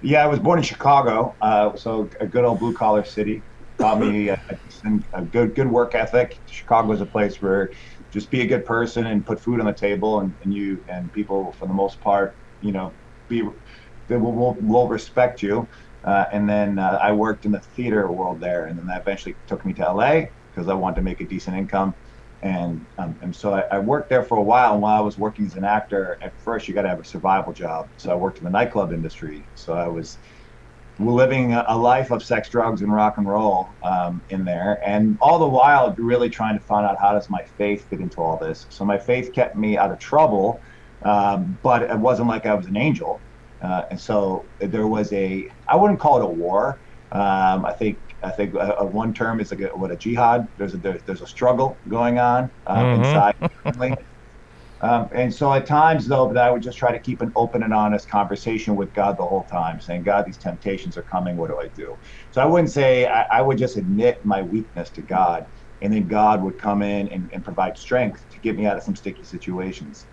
Yeah, I was born in Chicago, so a good old blue collar city. Taught me a good work ethic. Chicago is a place where just be a good person and put food on the table, and you and people for the most part, be they will respect you. And then I worked in the theater world there, and then that eventually took me to LA because I wanted to make a decent income. And so I worked there for a while. And while I was working as an actor, at first you got to have a survival job. So I worked in the nightclub industry. So I was living a life of sex, drugs, and rock and roll in there, and all the while really trying to find out how does my faith fit into all this. So my faith kept me out of trouble, but it wasn't like I was an angel. And so there was I wouldn't call it a war. I think one term is like a jihad. There's a struggle going on inside Mm-hmm. the family. And so at times, though, that I would just try to keep an open and honest conversation with God the whole time, saying, God, these temptations are coming. What do I do? So I wouldn't say I would just admit my weakness to God, and then God would come in and provide strength to get me out of some sticky situations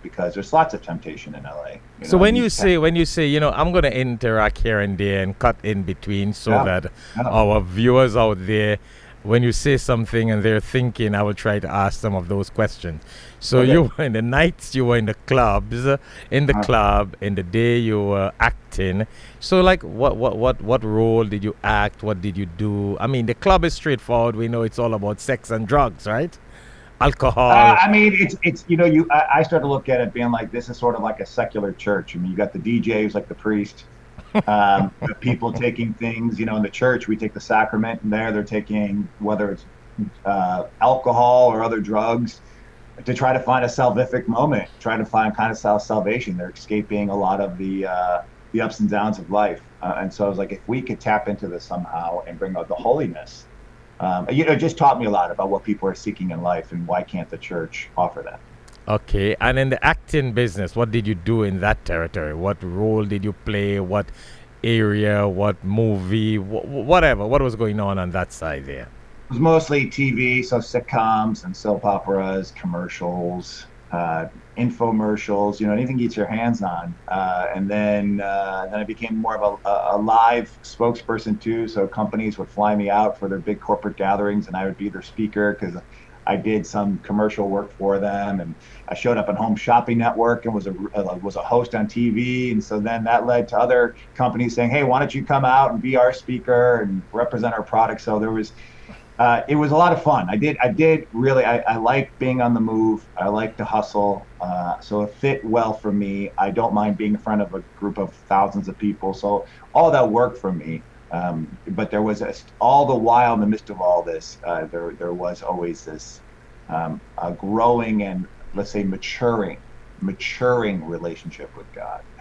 because there's lots of temptation in LA. So And you just have, when you say, I'm going to interact here and there and cut in between so yeah, that yeah, our viewers out there, when you say something and they're thinking, I will try to ask some of those questions. So okay. you were in the nights, you were in the clubs, in the Uh, club, in the day you were acting. So like, what role did you act? What did you do? I mean, the club is straightforward. We know it's all about sex and drugs, right? Alcohol. I mean, it's I start to look at it being like this is sort of like a secular church. I mean, you got the DJ who's like the priest, the people taking things, in the church, we take the sacrament, and there they're taking whether it's alcohol or other drugs to try to find a salvific moment, try to find kind of salvation. They're escaping a lot of the ups and downs of life. And so I was like, if we could tap into this somehow and bring out the holiness, it just taught me a lot about what people are seeking in life and why can't the church offer that. Okay, and in the acting business, what did you do in that territory? What role did you play? What area? What movie? Whatever. What was going on that side there? Was mostly TV, so sitcoms and soap operas, commercials, infomercials, anything you get your hands on. And then I became more of a live spokesperson too. So companies would fly me out for their big corporate gatherings, and I would be their speaker because I did some commercial work for them, and I showed up on Home Shopping Network and was a host on TV. And so then that led to other companies saying, "Hey, why don't you come out and be our speaker and represent our product?" So it was a lot of fun. I did really, I like being on the move. I like to hustle. So it fit well for me. I don't mind being in front of a group of thousands of people. So all that worked for me. But there was all the while in the midst of all this, there was always this a growing and let's say maturing relationship with God.